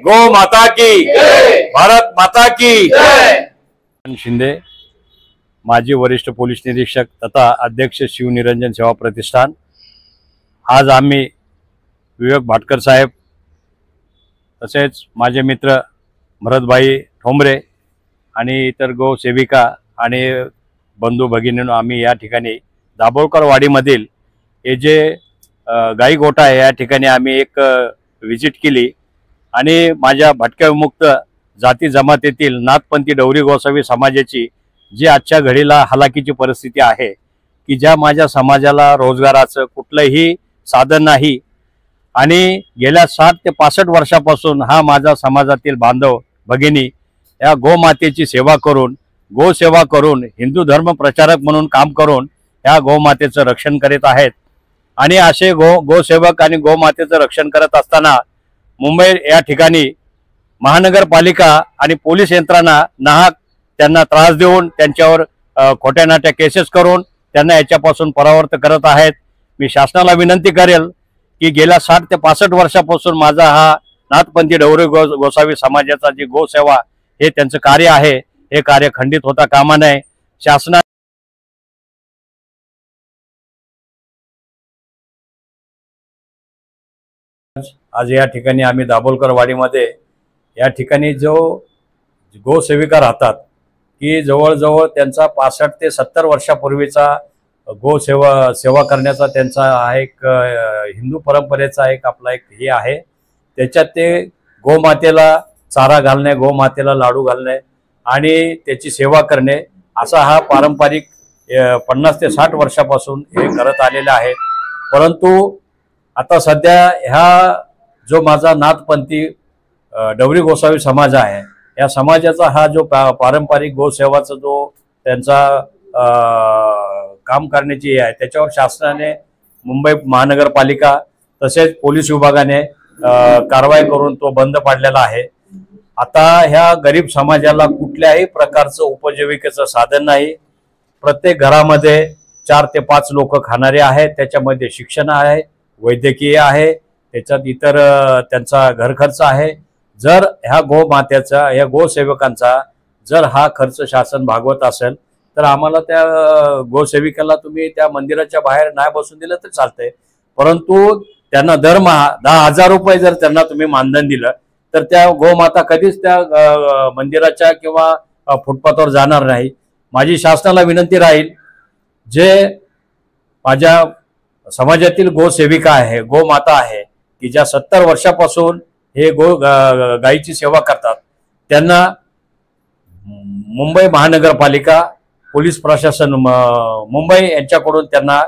गो माता की जय, भारत माता की जय। शिंदे, माजी वरिष्ठ पोलीस निरीक्षक तथा अध्यक्ष शिवनिरंजन सेवा प्रतिष्ठान। आज आम्ही विवेक भाटकर साहेब तसेच माझे मित्र भरतभाई ठोंबरे आणि इतर गो सेविका आणि बंधू भगिनींनो आम्ही या ठिकाणी दाभोळकर वाडीमधील हे जे गाई गोठा आहे या ठिकाणी आम्ही एक व्हिजिट केली आणि माझ्या भटक्या विमुक्त जाती जमातीतील नाथपंथी डवरी गोसावी समाजाची जी आजच्या घडीला हलाखीची परिस्थिती आहे की ज्या माझ्या समाजाला रोजगाराचं कुठलंही साधन नाही आणि गेल्या 60 ते 65 वर्षापासून हा माझा समाजातील बांधव भगिनी या गोमातेची सेवा करून गोसेवा करून हिंदू धर्म प्रचारक म्हणून काम करून या गोमातेचं रक्षण करीत आहेत। आणि असे गोसेवक आणि गोमातेचं रक्षण करत असताना मुंबई या ठिकाणी महानगरपालिका आणि पोलीस यंत्रणा नाहक त्यांना त्रास देऊन त्यांच्यावर खोट्या नाट्या केसेस करून त्यांना याच्यापासून परावर्त करत आहेत। मी शासनाला विनंती करेल की गेल्या 60 ते 65 वर्षापासून माझा हा नाथपंथी डवरी गोसावी समाजाचा जी गोसेवा हे त्यांचं कार्य आहे हे कार्य खंडित होता कामा नये। शासना आज या ठिकाणी आम्ही दाभोळकर वाडीमध्ये या ठिकाणी जो गोसेविका राहतात की जवळजवळ त्यांचा 65 ते 70 वर्षापूर्वीचा सेवा करण्याचा त्यांचा हा एक हिंदू परंपरेचा एक आपला एक हे आहे। त्याच्यात ते गोमातेला चारा घालणे, गोमातेला लाडू घालणे आणि त्याची सेवा करणे असा हा पारंपरिक 50 ते 60 वर्षापासून हे करत आलेले आहेत। परंतु आता सध्या ह्या जो माझा नाथपंथी डवरी गोसावी समाज आहे या समाजाचा हा जो पारंपरिक गोसेवाचा जो त्यांचा काम करण्याची आहे त्याच्यावर शासनाने मुंबई महानगरपालिका तसेच पोलीस विभागाने कारवाई करून तो बंद पाडलेला आहे। आता ह्या गरीब समाजाला कुठल्याही प्रकारचं उपजीविकेचं साधन नाही। प्रत्येक घरामध्ये 4 ते 5 लोक खाणारे आहेत, त्याच्यामध्ये शिक्षण आहे, वैद्यकीय आहे, त्याच्यात इतर त्यांचा घर खर्च आहे। जर ह्या गोमात्याचा या गोसेवकांचा जर हा खर्च शासन भागवत असेल तर आम्हाला त्या गोसेविकेला तुम्ही त्या मंदिराच्या बाहेर नाही बसून दिलं तर चालतंय, परंतु त्यांना दरमहा 10,000 रुपये जर त्यांना तुम्ही मानधन दिलं तर त्या गोमाता कधीच त्या मंदिराच्या किंवा फुटपाथवर जाणार नाही। माझी शासनाला विनंती राहील जे माझ्या समाजातील गोसेविका आहे, गोमाता आहे की ज्या 70 वर्षापासून हे गायीची सेवा करतात त्यांना मुंबई महानगरपालिका पोलीस प्रशासन मुंबई यांच्याकडून त्यांना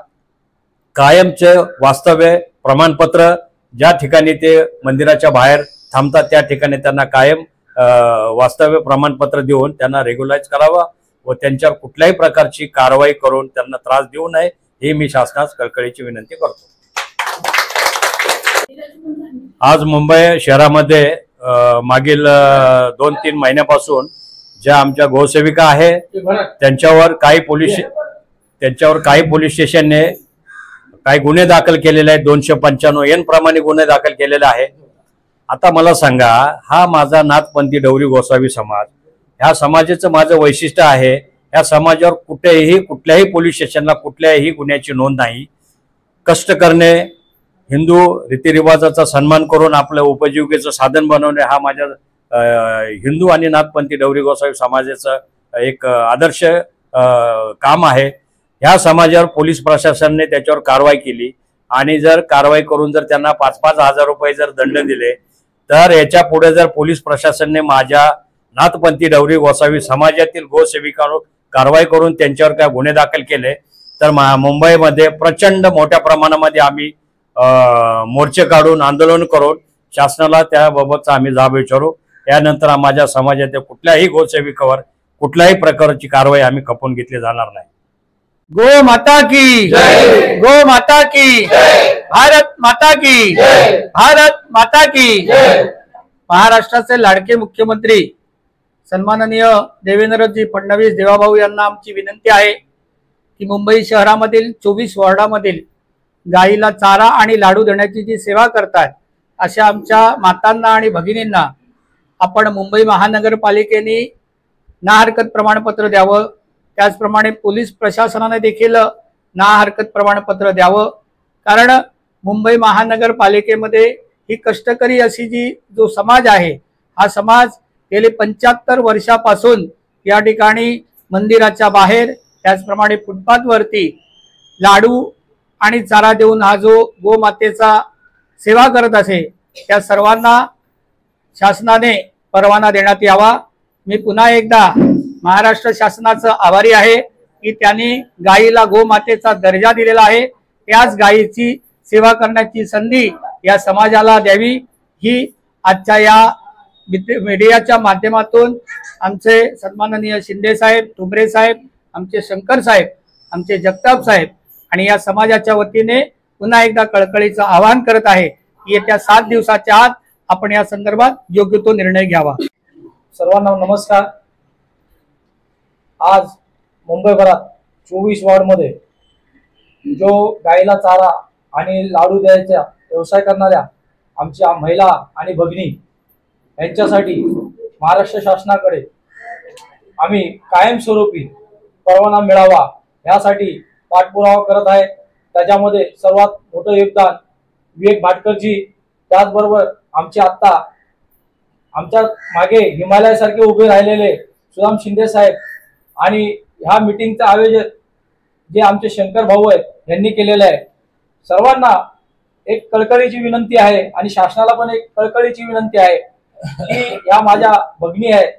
कायमचे वास्तव्य प्रमाणपत्र ज्या ठिकाणी ते मंदिराच्या बाहेर थांबतात त्या ठिकाणी त्यांना कायम वास्तव्य प्रमाणपत्र देऊन त्यांना रेग्युलाइज करावा व त्यांच्यावर कुठल्याही प्रकारची कारवाई करून त्यांना त्रास देऊ नये ही मी शासनास कळकळीची विनंती करतो। आज मुंबई शहरामध्ये मागील 2-3 महिन्यापासून ज्या आमच्या गोसेविका आहे त्यांच्यावर काही पोलीस स्टेशनने काही गुन्हे दाखल केलेले आहेत। 295 एन प्रमाणे गुन्हे दाखल केलेले आहे। आता मला सांगा, हा माझा नाथपंथी डवरी गोसावी समाज, ह्या समाजाचं माझं वैशिष्ट्य आहे, ह्या समाजावर कुठल्याही पोलीस स्टेशनला कुठल्याही गुन्ह्याची नोंद नाही। कष्ट करणे, हिंदू रीतिरिवाजाचा सन्मान करून आपल्या उपजीविकेचं साधन बनवणे हा माझ्या हिंदू आणि नाथपंथी डवरी गोसावी समाजाचं एक आदर्श काम आहे। ह्या समाजावर पोलीस प्रशासनाने त्याच्यावर कारवाई केली आणि जर कारवाई करून जर त्यांना 5-5 हजार रुपये जर दंड दिले तर याच्या पुढे जर पोलीस प्रशासनाने माझ्या नाथपंथी डवरी गोसावी समाजातील गोसेविकांवर कारवाई करून त्यांच्यावर काय गुन्हे दाखल केले तर मुंबईमध्ये प्रचंड मोठ्या प्रमाणामध्ये आम्ही मोर्चे काढून आंदोलन करून शासनाला त्याबाबतचा आम्ही जाब विचारू। यानंतर माझ्या समाजातील कुठल्याही गोसेविकावर कुठल्याही प्रकारची कारवाई आम्ही खपवून घेतली जाणार नाही। गो माता की जय, गो माता की जय, भारत माता की जय, भारत माता की जय। महाराष्ट्राचे लाडके मुख्यमंत्री सन्माननीय देवेंद्रजी फडणवीस देवाभाऊ यांना आमची विनंती आहे की मुंबई शहरामधील 24 वॉर्डामधील गायीला चारा आणि लाडू देण्याची जी सेवा करतात अशा आमच्या मातांना आणि भगिनींना आपण मुंबई महानगरपालिकेने ना हरकत प्रमाणपत्र द्यावं, त्याचप्रमाणे पोलीस प्रशासनाने देखील ना हरकत प्रमाणपत्र द्यावं। कारण मुंबई महानगरपालिकेमध्ये ही कष्टकरी अशी जो समाज आहे, हा समाज गेले 75 वर्षापासून या ठिकाणी मंदिराच्या बाहेर, त्याचप्रमाणे फुटपाथवरती लाडू आणि चारा देऊन हा जो गोमातेचा सेवा करत असे, त्या सर्वांना शासनाने परवाना देण्यात यावा। मी पुन्हा एकदा महाराष्ट्र शासनाचा आभारी आहे की त्यांनी गायीला गोमातेचा दर्जा दिलेला आहे। त्याच गायीची सेवा करण्याची संधी या समाजाला द्यावी, ही आजच्या या मीडियाच्या माध्यमातून आमचे सन्माननीय शिंदे साहेब, ठोंबरे साहेब, आमचे शंकर साहेब, आमचे जगताप साहेब आणि या समाजाच्या वतीने पुन्हा एकदा कळकळीचं आवाहन करत आहे की येत्या 7 दिवसाच्या आत आपण या संदर्भात योग्य तो निर्णय घ्यावा। सर्वांना नमस्कार। आज मुंबईभरात 24 वॉर्डमध्ये जो गाईला चारा आणि लाडू द्यायचा व्यवसाय करणाऱ्या आमच्या महिला आणि भगिनी यांच्यासाठी महाराष्ट्र शासनाकडे आम्ही कायमस्वरूपी परवाना मिळावा यासाठी पाठपुरावा करत आहे। त्याच्यामध्ये सर्वात मोठं योगदान विवेक भाटकरजी, त्याचबरोबर आमचे आत्ता आमच्या मागे हिमालयासारखे उभे राहिलेले सुदाम शिंदे साहेब आणि ह्या मीटिंगचे आयोजक जे आमचे शंकर भाऊ आहेत यांनी केलेले आहे। सर्वांना एक कळकळीची विनंती आहे आणि शासनाला पण एक कळकळीची विनंती आहे की या माझ्या भगिनी आहेत,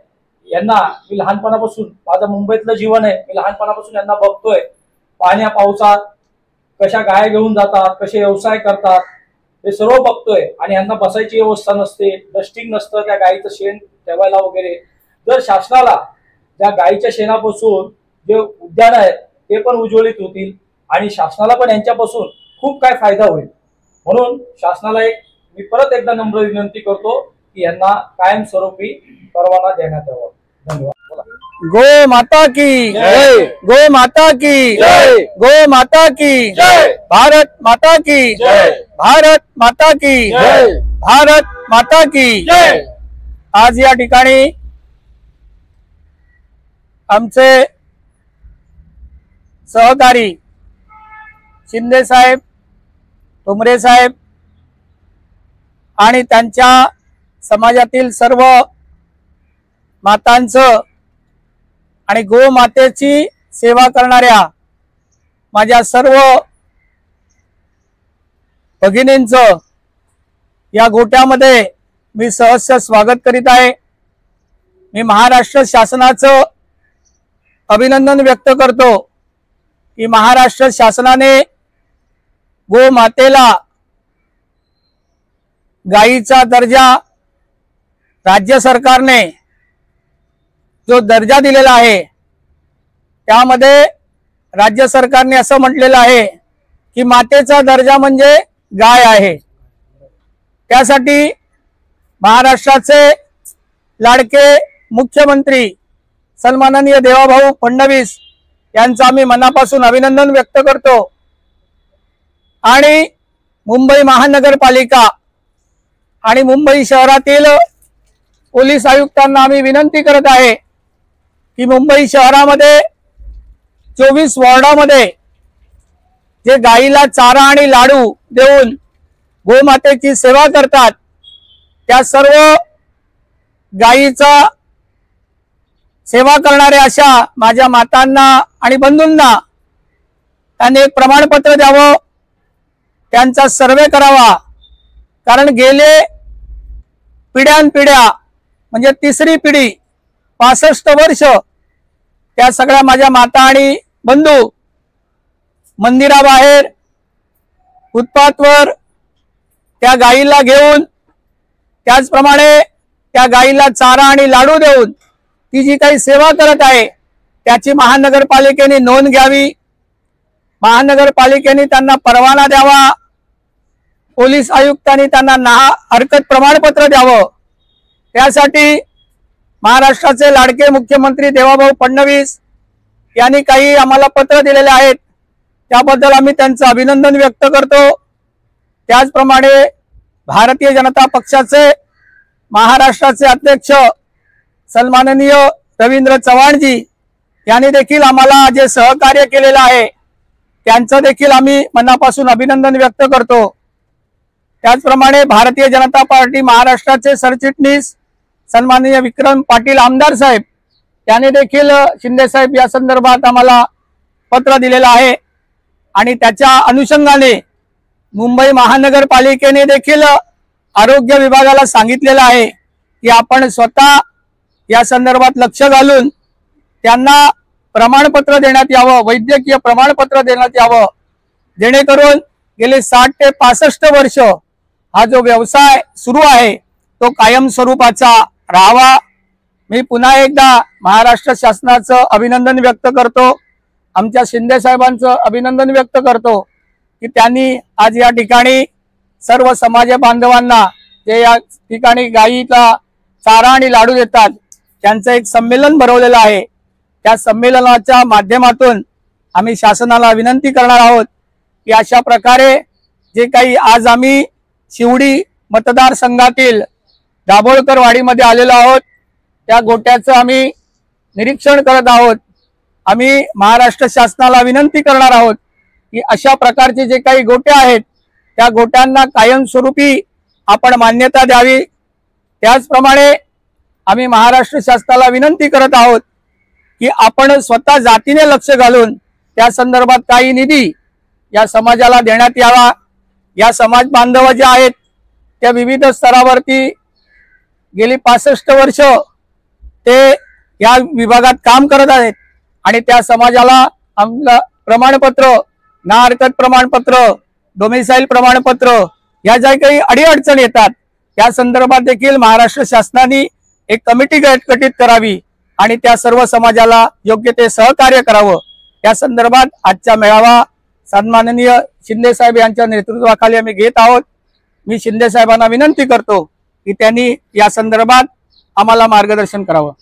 यांना मी लहानपणापासून, माझं मुंबईतलं जीवन आहे, मी लहानपणापासून यांना बघतोय। पाण्या पावसात कशा गाय घेऊन जातात, कसे व्यवसाय करतात, हे सर्व बघतोय आणि यांना बसायची व्यवस्था नसते, डस्टिंग नसतं त्या गायीचं शेण ठेवायला वगैरे। जर शासनाला त्या गायीच्या शेणापासून जे उद्यान आहेत ते पण उज्ज्वलित होतील आणि शासनाला पण यांच्यापासून खूप काय फायदा होईल। म्हणून शासनाला मी परत एकदा नम्र विनंती करतो की यांना कायमस्वरूपी परवाना देण्यात यावा। धन्यवाद। गो माता की जय, गो माता की जय, गो माता की जय, भारत माता की जय, भारत माता की जय, भारत माता की जय। आज या ठिकाणी आमचे सहकारी शिंदे साहेब, ठोंबरे साहेब आणि त्यांच्या समाजातील सर्व मातांचं आणि गोमातेची सेवा करणाऱ्या माझ्या सर्व भगिनींचं या गोट्यामध्ये मी सहर्ष स्वागत करीत आहे। मी महाराष्ट्र शासनाचं अभिनंदन व्यक्त करतो की महाराष्ट्र शासनाने गोमातेला गायीचा दर्जा, राज्य सरकारने जो दर्जा दिलेला आहे त्यामध्ये राज्य सरकारने असं म्हटलेलं आहे की मातेचा दर्जा म्हणजे गाय आहे। त्यासाठी महाराष्ट्राचे लाडके मुख्यमंत्री सन्माननीय देवाभाऊ फडणवीस यांचं आम्ही मनापासून अभिनंदन व्यक्त करतो आणि मुंबई महानगरपालिका आणि मुंबई शहरातील पोलीस आयुक्तांना आम्ही विनंती करत आहे की मुंबई शहरामध्ये 24 वॉर्डामध्ये जे गायीला चारा आणि लाडू देऊन गोमातेची सेवा करतात त्या सर्व गायीचा सेवा करणाऱ्या अशा माझ्या मातांना आणि बंधूंना त्यांनी एक प्रमाणपत्र द्यावं, त्यांचा सर्वे करावा। कारण गेले पिढ्यानपिढ्या म्हणजे तिसरी पिढी 65 वर्ष त्या सगळ्या माझ्या माता आणि बंधू मंदिराबाहेर फुटपाथवर त्या गायीला घेऊन, त्याचप्रमाणे त्या गायीला चारा आणि लाडू देऊन ती जी काही सेवा करत आहे त्याची महानगरपालिकेने नोंद घ्यावी, महानगरपालिकेने त्यांना परवाना द्यावा, पोलीस आयुक्तांनी त्यांना ना हरकत प्रमाणपत्र द्यावं। त्यासाठी महाराष्ट्राचे लाडके मुख्यमंत्री देवाभाऊ फडणवीस यांनी काही आम्हाला पत्र दिलेले आहेत, त्याबद्दल आम्ही त्यांचं अभिनंदन व्यक्त करतो। त्याचप्रमाणे भारतीय जनता पक्षाचे महाराष्ट्राचे अध्यक्ष सन्माननीय रवींद्र चव्हाणजी यांनी देखील आम्हाला जे सहकार्य केलेलं आहे त्यांचं देखील आम्ही मनापासून अभिनंदन व्यक्त करतो। त्याचप्रमाणे भारतीय जनता पार्टी महाराष्ट्राचे सरचिटणीस सन्माननीय विक्रम पाटील आमदार साहेब यांनी देखील शिंदे साहेब या संदर्भात आम्हाला पत्र दिलेलं आहे आणि त्याच्या अनुषंगाने मुंबई महानगरपालिकेने देखील आरोग्य विभागाला सांगितलेलं आहे की आपण स्वतः या संदर्भात लक्ष घालून त्यांना प्रमाणपत्र देण्यात यावं, वैद्यकीय प्रमाणपत्र देण्यात यावं, जेणेकरून गेले 60 ते 65 वर्ष हा जो व्यवसाय सुरू आहे तो कायम स्वरूपाचा राहावा। मी पुन्हा एकदा महाराष्ट्र शासनाचं अभिनंदन व्यक्त करतो, आमच्या शिंदे साहेबांचं अभिनंदन व्यक्त करतो की त्यांनी आज या ठिकाणी सर्व समाज बांधवांना जे या ठिकाणी गाईला चारा आणि लाडू देतात त्यांचं एक संमेलन भरवलेलं आहे। त्या संमेलनाच्या माध्यमातून आम्ही शासनाला विनंती करणार आहोत की अशा प्रकारे जे काही आज आम्ही शिवडी मतदारसंघातील दाभोळकर वाडीमध्ये आलेलो आहोत त्या गोट्याचं आम्ही निरीक्षण करत आहोत। आम्ही महाराष्ट्र शासनाला विनंती करणार आहोत की अशा प्रकारचे जे काही गोटे आहेत त्या गोट्यांना कायमस्वरूपी आपण मान्यता द्यावी। त्याचप्रमाणे आम्ही महाराष्ट्र शासनाला विनंती करत आहोत की आपण स्वतः जातीने लक्ष घालून त्या संदर्भात काही निधी या समाजाला देण्यात यावा। या समाज बांधव जे आहेत त्या विविध स्तरावरती गेली 65 वर्ष ते या विभागात काम करत आहेत आणि त्या समाजाला प्रमाणपत्र, ना हरकत प्रमाणपत्र, डोमिसाईल प्रमाणपत्र या ज्या काही अडीअडचणी येतात त्या संदर्भात देखील महाराष्ट्र शासनाने एक कमिटी गठीत करावी आणि त्या सर्व समाजाला योग्य ते सहकार्य करावं। या संदर्भात आजचा मेळावा सन्माननीय शिंदे साहेब यांच्या नेतृत्वाखाली आम्ही घेत आहोत। मी शिंदे साहेबांना विनंती करतो की त्यांनी या संदर्भात आम्हाला मार्गदर्शन करावं।